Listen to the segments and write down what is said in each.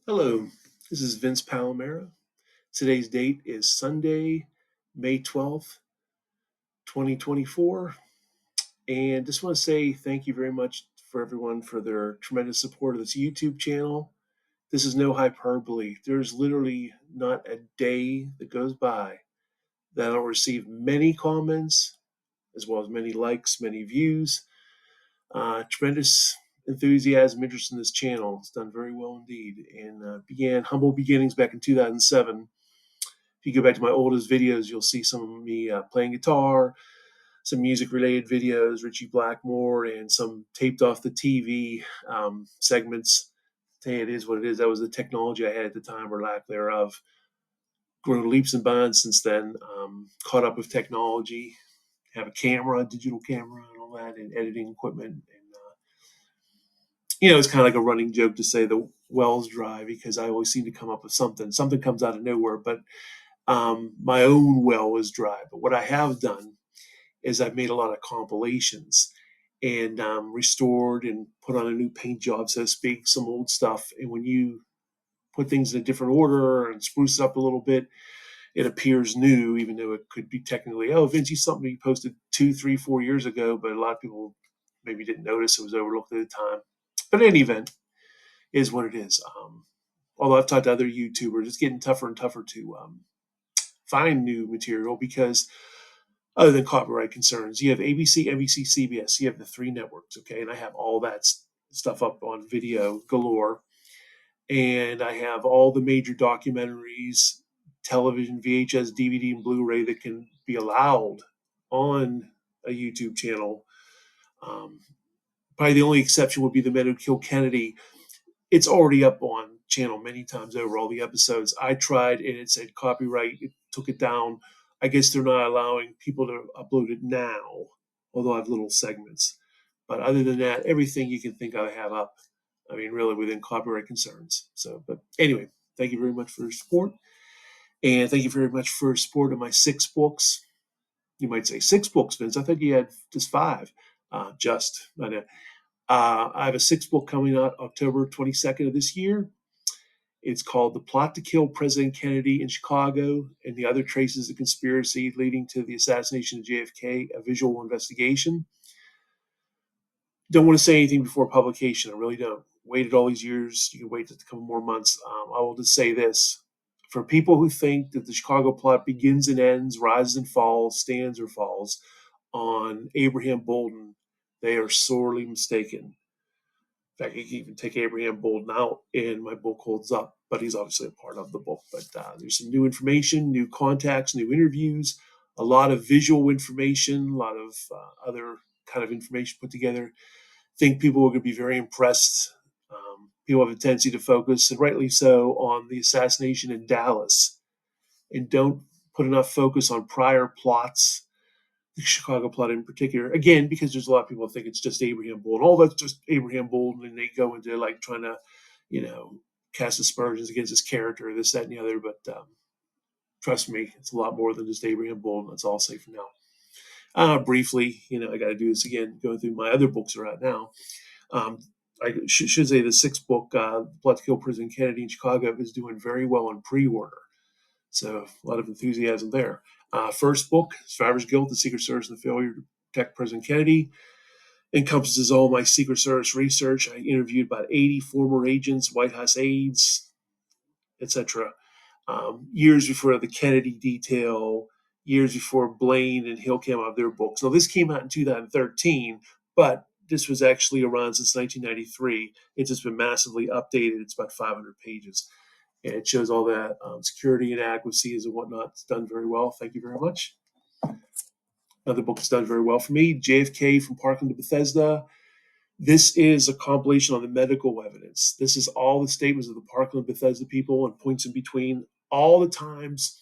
Hello, this is Vince Palamara. Today's date is Sunday, May 12th, 2024. And just want to say thank you very much for everyone for their tremendous support of this YouTube channel. This is no hyperbole. There's literally not a day that goes by that I don't receive many comments, as well as many likes, many views. Tremendous enthusiasm, interest in this channel. It's done very well indeed, and began humble beginnings back in 2007. If you go back to my oldest videos, you'll see some of me playing guitar, some music-related videos, Richie Blackmore, and some taped off the TV segments. Hey, it is what it is. That was the technology I had at the time, or lack thereof. Grown leaps and bounds since then. Caught up with technology. Have a camera, digital camera, and all that, and editing equipment. And it's kind of like a running joke to say the well's dry because I always seem to come up with something. Something comes out of nowhere, but my own well is dry. But what I have done is I've made a lot of compilations and restored and put on a new paint job, so to speak, some old stuff. And when you put things in a different order and spruce it up a little bit, it appears new, even though it could be technically, oh, Vinci, something you posted 2, 3, 4 years ago, but a lot of people maybe didn't notice it was overlooked at the time. But in any event, it is what it is. Although I've talked to other YouTubers, it's getting tougher and tougher to find new material because other than copyright concerns, you have ABC, NBC, CBS, you have the three networks, okay? And I have all that stuff up on video galore. And I have all the major documentaries, television, VHS, DVD, and Blu Ray that can be allowed on a YouTube channel. Probably the only exception would be The Men Who Killed Kennedy. It's already up on channel many times over, all the episodes. I tried and it said copyright. It took it down. I guess they're not allowing people to upload it now, although I have little segments. But other than that, everything you can think of I have up. I mean, really within copyright concerns. So, but anyway, thank you very much for your support. And thank you very much for support of my 6 books. You might say 6 books, Vince. I thought you had just 5. I have a 6th book coming out October 22nd of this year. It's called The Plot to Kill President Kennedy in Chicago and the Other Traces of Conspiracy Leading to the Assassination of JFK, a Visual Investigation. Don't want to say anything before publication. I really don't. Waited all these years. You can wait a couple more months. I will just say this. For people who think that the Chicago plot begins and ends, rises and falls, stands or falls on Abraham Bolden, they are sorely mistaken. In fact, you can even take Abraham Bolden out, and my book holds up, but he's obviously a part of the book. But there's some new information, new contacts, new interviews, a lot of visual information, a lot of other kind of information put together. I think people are going to be very impressed. People have a tendency to focus, and rightly so, on the assassination in Dallas and don't put enough focus on prior plots, the Chicago plot in particular. Again, because there's a lot of people who think it's just Abraham Bolden. Oh, that's just Abraham Bolden, and they go into like trying to, cast aspersions against his character, this, that, and the other. But trust me, it's a lot more than just Abraham Bolden. That's all I'll say for now. Briefly, I got to do this again, going through my other books that are out now. I should say the 6th book, Plot to Kill President Kennedy in Chicago, is doing very well on pre-order. So a lot of enthusiasm there. First book, Survivor's Guilt, The Secret Service and the Failure to Protect President Kennedy, encompasses all my Secret Service research. I interviewed about 80 former agents, White House aides, etc. Years before the Kennedy detail, years before Blaine and Hill came out of their books. Now, this came out in 2013, but this was actually around since 1993. It's just been massively updated. It's about 500 pages. And it shows all that security and inadequacies and whatnot. It's done very well. Thank you very much. Another book that's done very well for me, JFK from Parkland to Bethesda. This is a compilation on the medical evidence. This is all the statements of the Parkland Bethesda people and points in between. All the times,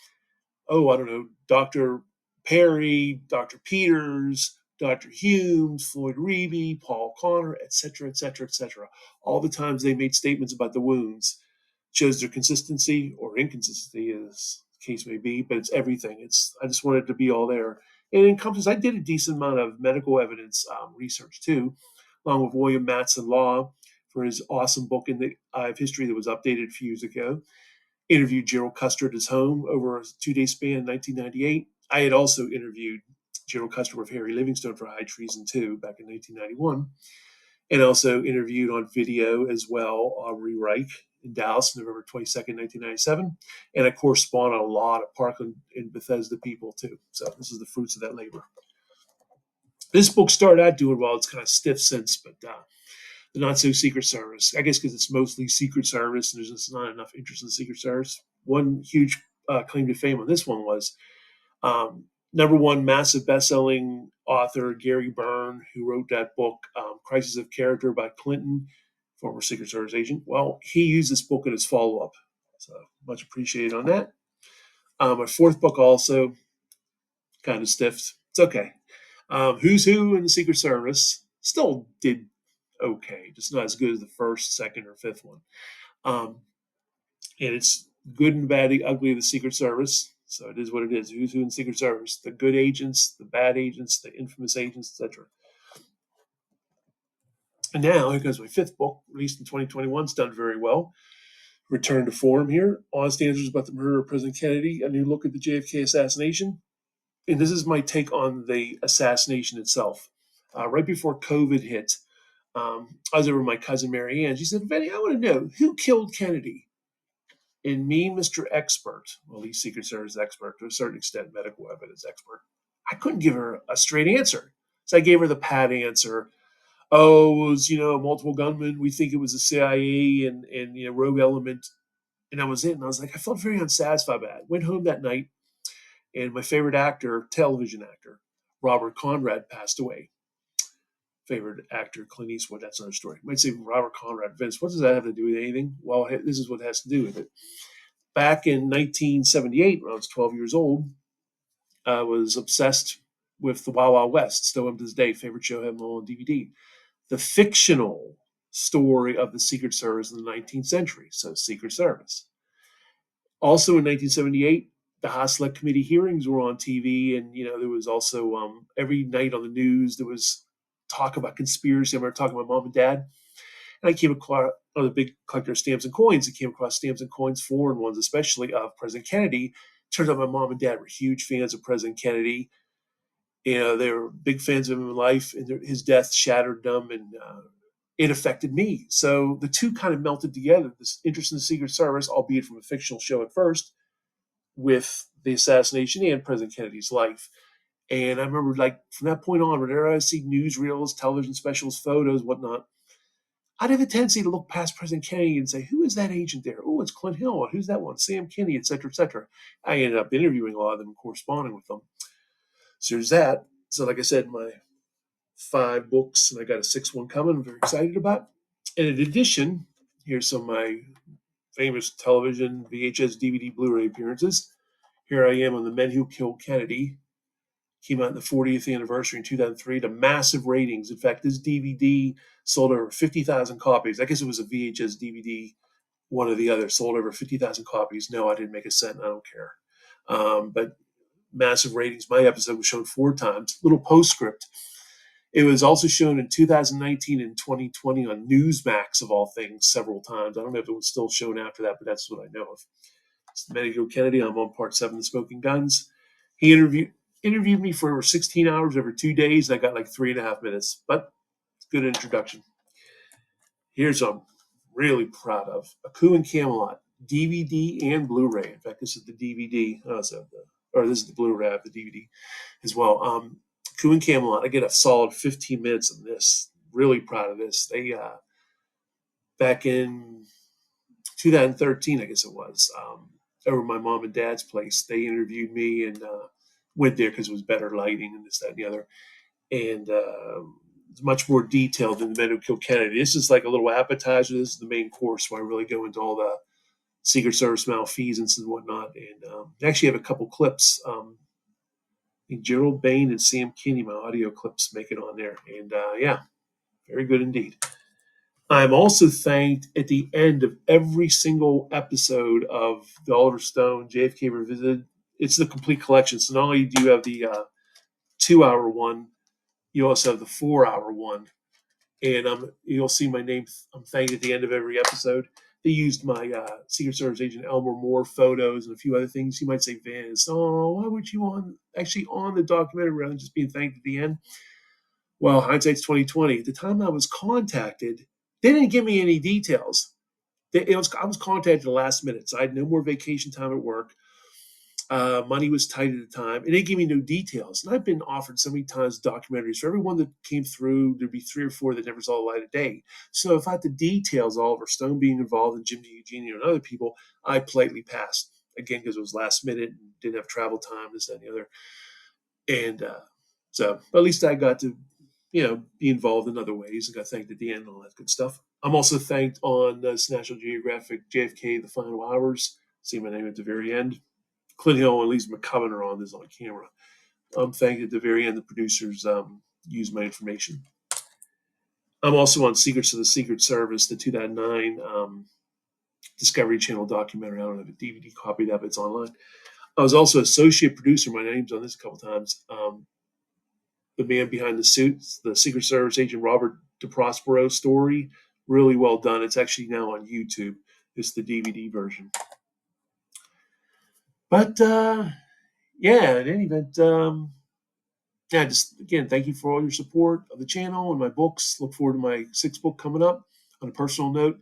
Dr. Perry, Dr. Peters, Dr. Humes, Floyd Reeby, Paul Connor, etc., etc., etc. All the times they made statements about the wounds. Shows their consistency or inconsistency, as the case may be, but it's everything. I just wanted to be all there. And it encompasses, I did a decent amount of medical evidence research too, along with William Matson Law for his awesome book in the Eye of History that was updated a few years ago. Interviewed Gerald Custer at his home over a 2-day span in 1998. I had also interviewed Gerald Custer with Harry Livingstone for High Treason too back in 1991, and also interviewed on video as well Aubrey Reich in Dallas, November 22nd, 1997. And I corresponded a lot of Parkland and Bethesda people too. So this is the fruits of that labor. This book started out doing well. It's kind of stiff since, but the not so Secret Service. I guess because it's mostly Secret Service and there's just not enough interest in the Secret Service. One huge claim to fame on this one was number one massive best-selling author Gary Byrne, who wrote that book, Crisis of Character by Clinton, former Secret Service agent. Well, he used this book in his follow-up, so much appreciated on that. My fourth book also kind of stiffed. It's okay. Who's Who in the Secret Service still did okay, just not as good as the first, second, or fifth one. And it's good and bad, ugly of the Secret Service. So it is what it is. Who's Who in the Secret Service? The good agents, the bad agents, the infamous agents, etc. And now here comes my fifth book, released in 2021. It's done very well. Return to form here. Honest Answers About the Murder of President Kennedy, a new look at the JFK assassination. And this is my take on the assassination itself. Right before COVID hit, I was over with my cousin Mary Ann. She said, Benny, I want to know who killed Kennedy. And me, Mr. Expert, well, he's Secret Service expert, to a certain extent, medical evidence expert, I couldn't give her a straight answer. So I gave her the pat answer. Oh, it was, multiple gunmen. We think it was the CIA and rogue element. And that was it. And I was like, I felt very unsatisfied by that. Went home that night, and my favorite actor, television actor, Robert Conrad, passed away. Favorite actor, Clint Eastwood, that's another story. You might say Robert Conrad. Vince, what does that have to do with anything? Well, this is what has to do with it. Back in 1978, when I was 12 years old, I was obsessed with the Wild Wild West. Still up to this day, favorite show, have them all on DVD. The fictional story of the Secret Service in the 19th century, so Secret Service. Also in 1978, the Haas Select Committee hearings were on TV, and there was also every night on the news there was talk about conspiracy. I remember talking to my mom and dad, and I came across a big collector of stamps and coins. I came across stamps and coins, foreign ones, especially of President Kennedy. Turns out my mom and dad were huge fans of President Kennedy. They were big fans of him in life, and his death shattered them, and it affected me. So the two kind of melted together. This interest in the Secret Service, albeit from a fictional show at first, with the assassination and President Kennedy's life. And I remember, from that point on, whenever I see newsreels, television specials, photos, whatnot, I'd have a tendency to look past President Kennedy and say, who is that agent there? Oh, it's Clint Hill. Who's that one? Sam Kinney, et cetera, et cetera. I ended up interviewing a lot of them and corresponding with them. So there's that. So like I said, my 5 books, and I got a 6th one coming I'm very excited about. And in addition, here's some of my famous television, VHS, DVD, Blu Ray appearances. Here I am on The Men Who Killed Kennedy. Came out in the 40th anniversary in 2003 to massive ratings. In fact, this DVD sold over 50,000 copies. I guess it was a VHS DVD, one or the other, sold over 50,000 copies. No, I didn't make a cent. I don't care. But massive ratings. My episode was shown 4 times. Little postscript. It was also shown in 2019 and 2020 on Newsmax, of all things, several times. I don't know if it was still shown after that, but that's what I know of. It's Medicare Kennedy. I'm on part 7, The Smoking Guns. He interviewed me for over 16 hours over 2 days. I got like 3.5 minutes, but it's a good introduction. Here's what I'm really proud of. A Coup in Camelot, DVD and Blu Ray. In fact, this is the DVD. This is the Blu Ray. I have the DVD as well. Coup in Camelot. I get a solid 15 minutes of this. Really proud of this. They back in 2013, I guess it was, over my mom and dad's place. They interviewed me and went there because it was better lighting and this, that, and the other. And it's much more detailed than The Men Who Killed Kennedy. This is like a little appetizer. This is the main course where I really go into all the Secret Service malfeasance and whatnot. And I actually have a couple clips. I think Gerald Bain and Sam Kinney, my audio clips, make it on there. And yeah, very good indeed. I'm also thanked at the end of every single episode of the Oliver Stone JFK Revisited. It's the complete collection. So not only do you have the 2-hour one, you also have the 4-hour one. and you'll see my name. I'm thanked at the end of every episode. They used my Secret Service agent Elmer Moore photos and a few other things. You might say, Vince, oh, why weren't you actually on the documentary rather than just being thanked at the end? Well, hindsight's 2020. At the time I was contacted, they didn't give me any details. I was contacted at the last minute, so I had no more vacation time at work. Money was tight at the time, and they gave me no details. And I've been offered so many times documentaries. For every one that came through, there'd be 3 or 4 that never saw the light of day. So if I had the details, Oliver Stone being involved, and Jim DiEugene and other people, I politely passed. Again, because it was last minute and didn't have travel time, this, that, and the other. And but at least I got to, be involved in other ways and got thanked at the end and all that good stuff. I'm also thanked on National Geographic JFK The Final Hours. See my name at the very end. Clint Hill and Lisa McCubbin are on this on camera. I'm thanked at the very end the producers used my information. I'm also on Secrets of the Secret Service, the 2009 Discovery Channel documentary. I don't have a DVD copy of that, but it's online. I was also associate producer. My name's on this a couple times. The man behind the suits, the Secret Service agent Robert DeProspero story. Really well done. It's actually now on YouTube. It's the DVD version. But yeah, in any event, just again, thank you for all your support of the channel and my books. Look forward to my 6th book coming up. On a personal note,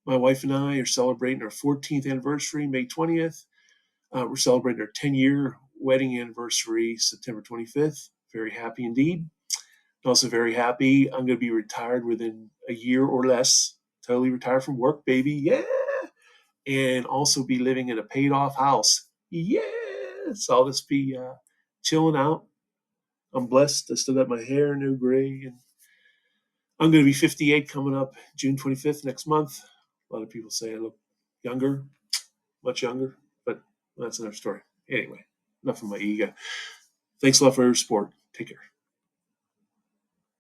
my wife and I are celebrating our 14th anniversary, May 20th. We're celebrating our 10-year wedding anniversary, September 25th. Very happy indeed. Also very happy. I'm going to be retired within a year or less. Totally retired from work, baby. Yeah. And also be living in a paid off house. Yeah. So I'll just be chilling out. I'm blessed. I still got my hair, no gray. And I'm going to be 58 coming up June 25th next month. A lot of people say I look younger, much younger, but that's another story. Anyway, enough of my ego. Thanks a lot for your support. Take care.